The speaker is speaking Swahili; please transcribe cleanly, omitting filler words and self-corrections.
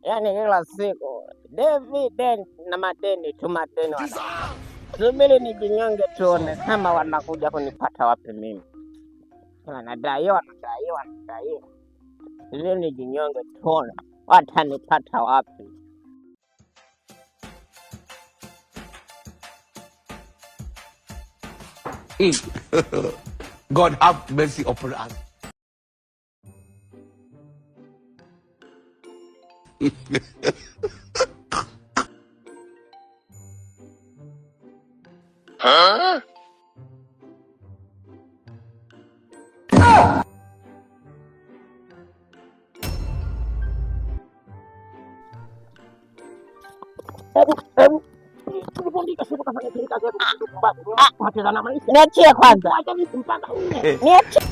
Yaani kila siku David na madeni tu madeni. Subiri nijinyonge tuone kama wanakuja kunipata wapi mimi. Wanadaiwa. Subiri nijinyonge tuone watanipata wapi. God have mercy upon us. Huh? Niachie kwanza. Niachie.